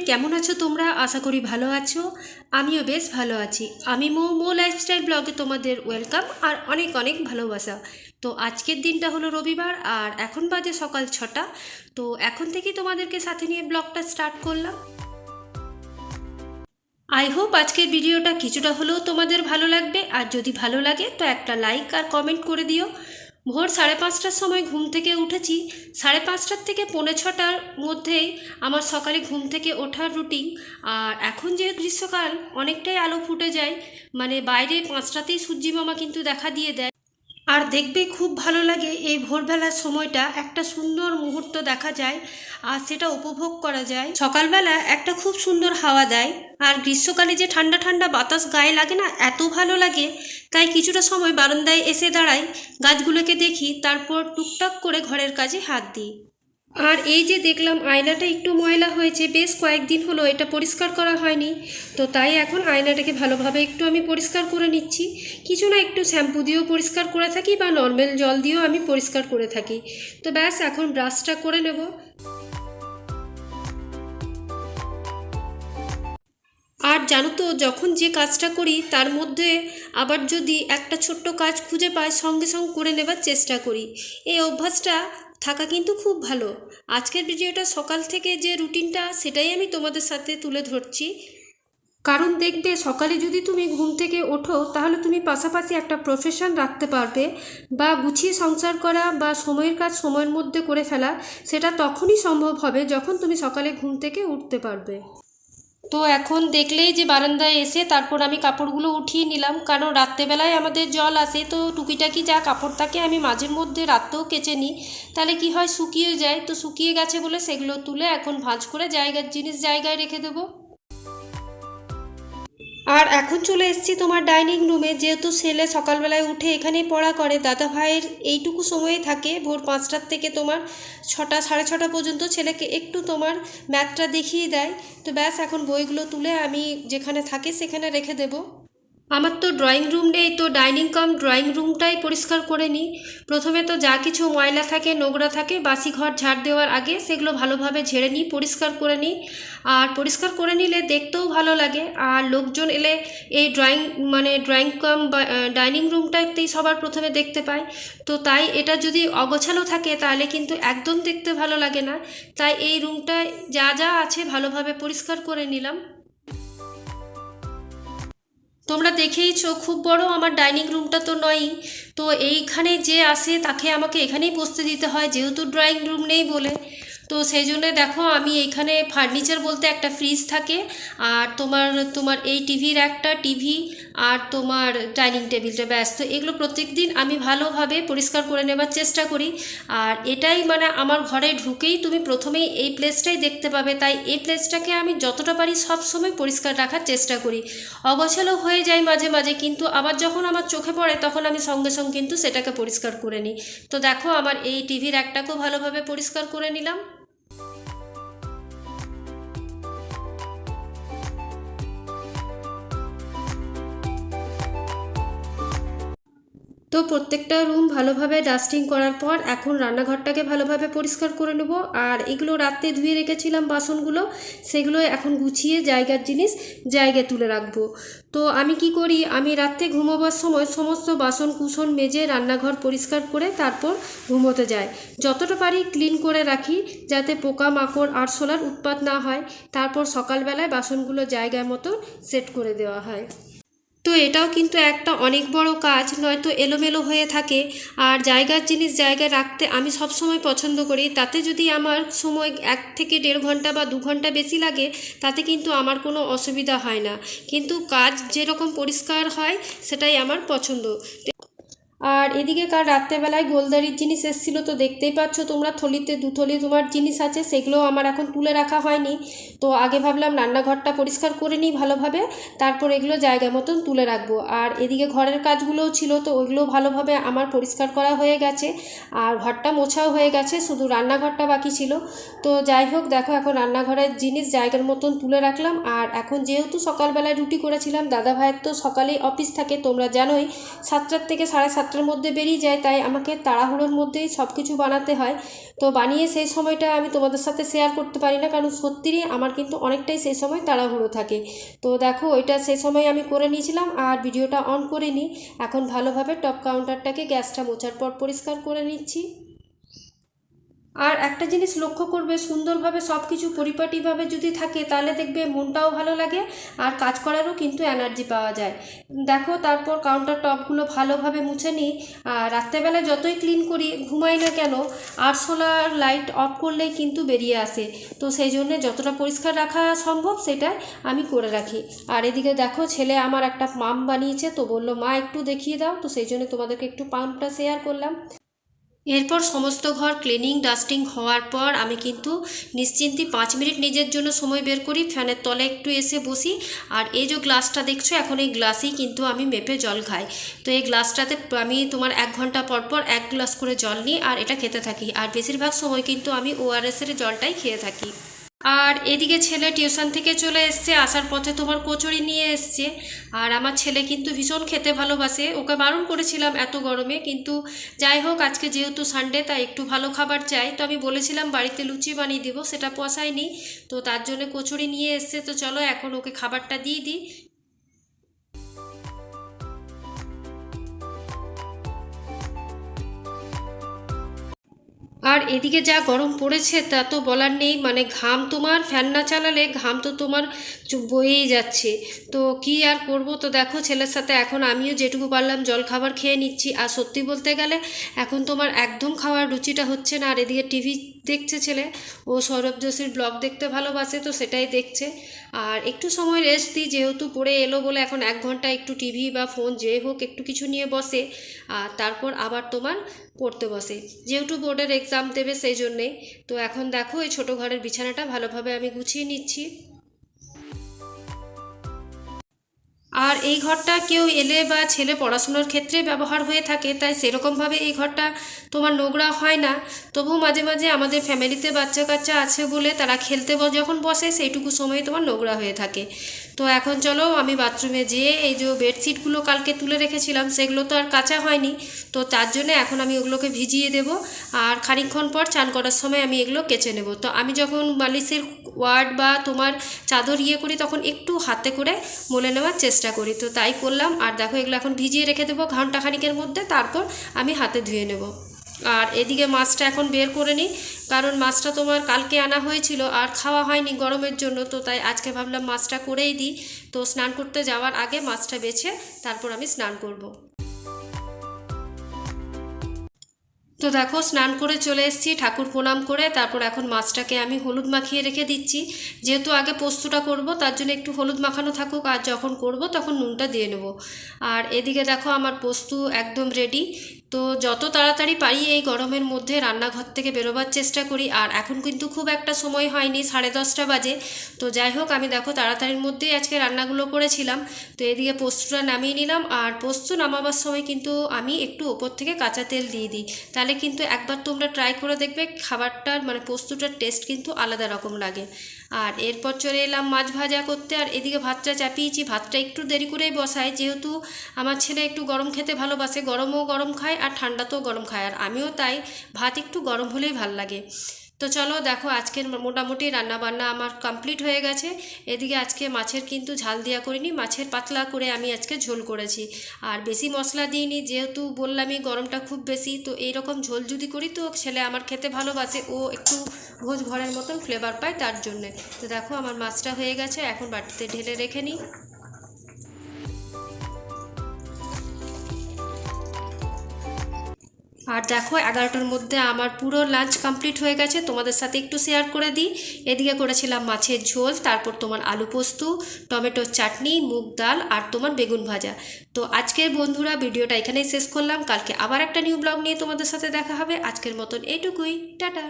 কেমন আছো তোমরা? আশা করি ভালো আছো। আমিও বেশ ভালো আছি। আমি মো লাইফস্টাইল ব্লগে তোমাদের ওয়েলকাম আর অনেক অনেক ভালোবাসা। তো আজকের দিনটা হলো রবিবার আর এখন বাজে সকাল 6টা। তো এখন থেকেই তোমাদেরকে সাথে নিয়ে ব্লগটা স্টার্ট করলাম। আই হোপ আজকের ভিডিওটা কিছুটা হলেও তোমাদের ভালো লাগবে, আর যদি ভালো লাগে তো একটা লাইক আর কমেন্ট করে দিও। ভোর 5:30টার সময় ঘুম থেকে উঠেছি। 5:30টার থেকে 5:45টার মধ্যেই আমার সকালে ঘুম থেকে ওঠার রুটিন। আর এখন যে গ্রীষ্মকাল, অনেকটাই আলো ফুটে যায়, মানে বাইরে 5টাতেই সূর্যি মামা কিন্তু দেখা দিয়ে দেয়। আর দেখবে খুব ভালো লাগে এই ভোরবেলার সময়টা, একটা সুন্দর মুহূর্ত দেখা যায় আর সেটা উপভোগ করা যায়। সকালবেলা একটা খুব সুন্দর হাওয়া দেয়, আর গ্রীষ্মকালে যে ঠান্ডা ঠান্ডা বাতাস গায়ে লাগে না, এত ভালো লাগে। তাই কিছুটা সময় বারান্দায় এসে দাঁড়াই, গাছগুলোকে দেখি, তারপর টুকটাক করে ঘরের কাজে হাত দিই। আর এই যে দেখলাম আয়নাটা একটু ময়লা হয়েছে, বেশ কয়েকদিন হলো এটা পরিষ্কার করা হয়নি। তো তাই এখন আয়নাটাকে ভালোভাবে একটু আমি পরিষ্কার করে নিচ্ছি। কিছু না, একটু শ্যাম্পু দিয়েও পরিষ্কার করে থাকি বা নর্মাল জল দিয়েও আমি পরিষ্কার করে থাকি। তো ব্যাস এখন ব্রাশটা করে নেব। আর জানো তো, যখন যে কাজটা করি তার মধ্যে আবার যদি একটা ছোট্ট কাজ খুঁজে পাই, সঙ্গে সঙ্গে করে নেবার চেষ্টা করি। এই অভ্যাসটা থাকা কিন্তু খুব ভালো। আজকের ভিডিওটা সকাল থেকে যে রুটিনটা, সেটাই আমি তোমাদের সাথে তুলে ধরছি। কারণ দেখবে, সকালে যদি তুমি ঘুম থেকে ওঠো তাহলে তুমি পাশাপাশি একটা প্রফেশন রাখতে পারবে, বা গুছিয়ে সংসার করা বা সময়ের কাজ সময়ের মধ্যে করে ফেলা, সেটা তখনই সম্ভব হবে যখন তুমি সকালে ঘুম থেকে উঠতে পারবে। তো এখন দেখলেই যে বারান্দায় এসে তারপর আমি কাপড়গুলো উঠিয়ে নিলাম, কারণ রাত্রেবেলায় আমাদের জল আসে, তো টুকিটাকি যা কাপড় থাকে আমি মাঝের মধ্যে রাত্রেও কেচে নিই। তাহলে কি হয়, শুকিয়ে যায়। তো শুকিয়ে গেছে বলে সেগুলো তুলে এখন ভাঁজ করে জায়গার জিনিস জায়গায় রেখে দেবো। আর এখন চলে এসেছি তোমার ডাইনিং রুমে, যেহেতু ছেলে সকালবেলায় উঠে এখানেই পড়া করে। দাদা ভাইয়ের এইটুকু সময়ে থাকে, ভোর 5টার থেকে তোমার 6টা 6:30 পর্যন্ত ছেলেকে একটু তোমার ম্যাথটা দেখিয়ে দেয়। তো ব্যাস এখন বইগুলো তুলে আমি যেখানে থাকে সেখানে রেখে দেবো। আমার তো ড্রয়িং রুম নেই, তো ডাইনিং কাম ড্রয়িং রুমটাই পরিষ্কার করে নিই। প্রথমে তো যা কিছু ময়লা থাকে, নোংরা থাকে, বাসি ঘর ঝাড় দেওয়ার আগে সেগুলো ভালোভাবে ঝেড়ে নিই, পরিষ্কার করে নিই। আর পরিষ্কার করে নিলে দেখতেও ভালো লাগে, আর লোকজন এলে এই ড্রয়িং কাম বা ডাইনিং রুমটাতেই সবার প্রথমে দেখতে পায়। তো তাই এটা যদি অগোছালো থাকে তাহলে কিন্তু একদম দেখতে ভালো লাগে না। তাই এই রুমটায় যা যা আছে ভালোভাবে পরিষ্কার করে নিলাম। তোমরা দেখেইছো, খুব বড় আমার ডাইনিং রুমটা তো নয়ই। তো এইখানে যে আসে তাকে আমাকে এখানেই বসতে দিতে হয়, যেহেতু ড্রয়িং রুম নেই বলে। তো সেই জন্যে দেখো, আমি এইখানে ফার্নিচার বলতে একটা ফ্রিজ থাকে, আর তোমার তোমার এই টিভির একটা টিভি, আর তোমার ডাইনিং টেবিলটা, ব্যাস। তো এগুলো প্রত্যেক দিন আমি ভালোভাবে পরিষ্কার করে নেবার চেষ্টা করি। আর এটাই মানে আমার ঘরে ঢুকেই তুমি প্রথমেই এই প্লেসটাই দেখতে পাবে, তাই এই প্লেসটাকে আমি যতটা পারি সবসময় পরিষ্কার রাখার চেষ্টা করি। অগোছালো হয়ে যায় মাঝে মাঝে, কিন্তু আবার যখন আমার চোখে পড়ে তখন আমি সঙ্গে সঙ্গে কিন্তু সেটাকে পরিষ্কার করে নিই। তো দেখো, আমার এই টিভির একটাকেও ভালোভাবে পরিষ্কার করে নিলাম। তো প্রত্যেকটা রুম ভালোভাবে ডাস্টিং করার পর এখন রান্নাঘরটাকে ভালোভাবে পরিষ্কার করে নেব। আর এগুলো রাত্রে ধুয়ে রেখেছিলাম বাসনগুলো, সেগুলো এখন গুছিয়ে জায়গার জিনিস জায়গায় তুলে রাখবো। তো আমি কি করি, আমি রাত্রে ঘুমোবার সময় সমস্ত বাসন কুসন মেজে রান্নাঘর পরিষ্কার করে তারপর ঘুমোতে যাই। যতটা পারি ক্লিন করে রাখি, যাতে পোকামাকড় আরশোলার উৎপাত না হয়। তারপর সকালবেলায় বাসনগুলো জায়গার মতো সেট করে দেওয়া হয়। তো এটাও কিন্তু একটা অনেক বড় কাজ, নয়তো এলোমেলো হয়ে থাকে। আর জায়গার জিনিস জায়গায় রাখতে আমি সবসময় পছন্দ করি। তাতে যদি আমার সময় 1 থেকে 1.5 ঘন্টা বা 2 ঘন্টা বেশি লাগে, তাতে কিন্তু আমার কোনো অসুবিধা হয় না। কিন্তু কাজ যেরকম পরিষ্কার হয় সেটাই আমার পছন্দ। আর এদিকে কাল রাত্রেবেলায় গোলদারির জিনিস এসেছিলো, তো দেখতেই পাচ্ছ তোমরা, থলিতে 2 থলি তোমার জিনিস আছে, সেগুলো আমার এখন তুলে রাখা হয়নি। তো আগে ভাবলাম রান্নাঘরটা পরিষ্কার করে নিই ভালোভাবে, তারপর এগুলো জায়গা মতন তুলে রাখবো। আর এদিকে ঘরের কাজগুলোও ছিল, তো ওইগুলো ভালোভাবে আমার পরিষ্কার করা হয়ে গেছে, আর ঘরটা মোছাও হয়ে গেছে, শুধু রান্নাঘরটা বাকি ছিল। তো যাই হোক, দেখো এখন রান্নাঘরের জিনিস জায়গার মতন তুলে রাখলাম। আর এখন যেহেতু সকালবেলায় রুটি করেছিলাম, দাদা ভাইয়ের তো সকালেই অফিস থাকে, তোমরা জানোই, 7টার থেকে 7:30 7টার মধ্যে বেরিয়ে যায়, তাই আমাকে তাড়াহুড়োর মধ্যেই সব কিছু বানাতে হয়। তো বানিয়ে সেই সময়টা আমি তোমাদের সাথে শেয়ার করতে পারি না, কারণ সত্যিই আমার কিন্তু অনেকটাই সেই সময় তাড়াহুড়ো থাকে। তো দেখো ওইটা সেই সময় আমি করে নিয়েছিলাম আর ভিডিওটা অন করে নিই। এখন ভালোভাবে টপ কাউন্টারটাকে গ্যাসটা মোছার পর পরিষ্কার করে নিচ্ছি। আর একটা জিনিস লক্ষ্য করবে, সুন্দরভাবে সব কিছু পরিপাটিভাবে যদি থাকে তাহলে দেখবে মনটাও ভালো লাগে আর কাজ করারও কিন্তু এনার্জি পাওয়া যায়। দেখো তারপর কাউন্টার টপগুলো ভালোভাবে মুছে নিই। আর রাত্রেবেলা যতই ক্লিন করি ঘুমাই না কেন, আরশোলার লাইট অফ করলেই কিন্তু বেরিয়ে আসে। তো সেই জন্য যতটা পরিষ্কার রাখা সম্ভব সেটাই আমি করে রাখি। আর এদিকে দেখো ছেলে আমার একটা পাম্প বানিয়েছে, তো বললো মা একটু দেখিয়ে দাও, তো সেই জন্য তোমাদেরকে একটু পাম্পটা শেয়ার করলাম। এরপর সমস্ত ঘর ক্লিনিং ডাস্টিং হওয়ার পর আমি কিন্তু নিশ্চিন্তে 5 মিনিট নিজের জন্য সময় বের করি, ফ্যানের তলে একটু এসে বসি। আর এই যে গ্লাসটা দেখছো, এখন এই গ্লাসেই কিন্তু আমি মেপে জল খাই। তো এই গ্লাসটাতে আমি তোমার 1 ঘন্টা পর পর 1 গ্লাস করে জল নিই আর এটা খেতে থাকি। আর বেশিরভাগ সময় কিন্তু আমি ওআরএসের জলটাই খেয়ে থাকি। আর এদিকে ছেলে টিউশন থেকে চলে এসছে, আসার পথে তোমার কচুরি নিয়ে এসছে। আর আমার ছেলে কিন্তু ভীষণ খেতে ভালোবাসে, ওকে বারণ করেছিলাম এত গরমে, কিন্তু যাই হোক আজকে যেহেতু সানডে তাই একটু ভালো খাবার চাই। তো আমি বলেছিলাম বাড়িতে লুচি বানিয়ে দিব, সেটা পোষায়নি, তো তার জন্য কচুরি নিয়ে এসছে। তো চলো এখন ওকে খাবারটা দিয়ে দিই। আর এদিকে যা গরম পড়েছে তা তো বলার নেই, মানে ঘাম তোমার ফ্যান না চালালে ঘাম তো তোমার বয়েই যাচ্ছে। তো কি আর করব। তো দেখো ছেলের সাথে এখন আমিও যেটুকু পারলাম জল খাবার খেয়ে নিচ্ছি। আর সত্যি বলতে গেলে এখন তোমার একদম খাওয়ার রুচিটা হচ্ছে না। আর এদিকে টিভি দেখছে ছেলে, ও সৌরভ যোশীর ব্লগ দেখতে ভালোবাসে, তো সেটাই দেখছে। আর একটু সময় রেস্ট দিই, যেহেতু পড়ে এলো বলে এখন 1 ঘন্টা একটু টিভি বা ফোন যে হোক একটু কিছু নিয়ে বসে। আর তারপর আবার তোমার পড়তে বসে, যেহেতু বোর্ডের এক্সাম দেবে সেই জন্যেই। তো এখন দেখো এই ছোটো ঘরের বিছানাটা ভালোভাবে আমি গুছিয়ে নিচ্ছি। আর এই ঘরটা কেউ এলে বা ছেলে পড়াশুনোর ক্ষেত্রে ব্যবহার হয়ে থাকে, তাই সেরকমভাবে এই ঘরটা তোমার নোংরা হয় না। তবু মাঝে মাঝে আমাদের ফ্যামিলিতে বাচ্চা কাচ্চা আছে বলে তারা খেলতে যখন বসে সেইটুকু সময় তোমার নোংরা হয়ে থাকে। তো এখন চলো আমি বাথরুমে যেয়ে এই যে বেডশিটগুলো কালকে তুলে রেখেছিলাম সেগুলো তো আর কাচা হয়নি, তো তার জন্য এখন আমি ওগুলোকে ভিজিয়ে দেব। আর খানিকক্ষণ পর চান করার সময় আমি এগুলো কেচে নেব। তো আমি যখন বালিশের ওয়ার্ড বা তোমার চাদর করি তখন একটু হাতে করে মলে নেওয়ার চেষ্টা করি, তো তাই করলাম। আর দেখো এগুলো এখন ভিজিয়ে রেখে দেবো ঘন্টা খানিকের মধ্যে, তারপর আমি হাতে ধুয়ে নেব। আর এদিকে মাছটা এখন বের করে নিই, কারণ মাছটা তোমার কালকে আনা হয়েছিল আর খাওয়া হয়নি গরমের জন্য, তো তাই আজকে ভাবলাম মাছটা করেই দিই। তো স্নান করতে যাওয়ার আগে মাছটা বেছে তারপর আমি স্নান করব। তো দেখো স্নান করে চলে এসেছি, ঠাকুর প্রণাম করে তারপর এখন মাছটাকে আমি হলুদ মাখিয়ে রেখে দিচ্ছি। যেহেতু আগে পোস্তটা করব তার জন্য একটু হলুদ মাখানো থাকুক, আর যখন করব তখন নুনটা দিয়ে নেব। আর এদিকে দেখো আমার পোস্ত একদম রেডি। তো যত তাড়াতাড়ি পারি এই গরমের মধ্যে রান্নাঘর থেকে বেরোবার চেষ্টা করি। আর এখন কিন্তু খুব একটা সময় হয়নি, 10:30 বাজে। তো যাই হোক আমি দেখো তাড়াতাড়ির মধ্যেই আজকে রান্নাগুলো করেছিলাম। তো এদিকে পোস্তটা নামিয়ে নিলাম, আর পোস্ত নামাবার সময় কিন্তু আমি একটু ওপর থেকে কাঁচা তেল দিয়ে দিই, তাহলে কিন্তু একবার তোমরা ট্রাই করে দেখবে খাবারটার মানে পোস্তটার টেস্ট কিন্তু আলাদা রকম লাগে। আর এরপর চলে এলাম মাছ ভাজা করতে। আর এদিকে ভাতটা চাপিয়েছি, ভাতটা একটু দেরি করেই বসাই, যেহেতু আমার ছেলে একটু গরম খেতে ভালোবাসে, গরমও গরম খায় আর ঠান্ডাতেও গরম খায়, আর আমিও তাই ভাত একটু গরম হলেই ভাল লাগে। তো চলো দেখো আজকের মোটামুটি রান্নাবান্না আমার কমপ্লিট হয়ে গেছে। এদিকে আজকে মাছের কিন্তু ঝাল দেওয়া করিনি, মাছের পাতলা করে আমি আজকে ঝোল করেছি। আর বেশি মশলা দিইনি, যেহেতু বললামই গরমটা খুব বেশি, তো এইরকম ঝোল যদি করি তো ছেলে আমার খেতে ভালোবাসে, ও একটু ভোজ ঘরের মতন ফ্লেভার পায় তার জন্যে। তো দেখো আমার মাছটা হয়ে গেছে, এখন বাটিতে ঢেলে রেখে নিই। আর দেখো 11টার মধ্যে আমার পুরো লাঞ্চ কমপ্লিট হয়ে গেছে, তোমাদের সাথে একটু শেয়ার করে দিই। এদিকে করেছিলাম মাছের ঝোল, তারপর তোমার আলু পোস্ত, টমেটোর চাটনি, মুগ ডাল আর তোমার বেগুন ভাজা। তো আজকের বন্ধুরা ভিডিওটা এখানেই শেষ করলাম, কালকে আবার একটা নিউ ব্লগ নিয়ে তোমাদের সাথে দেখা হবে। আজকের মতন এইটুকুই, টাটা।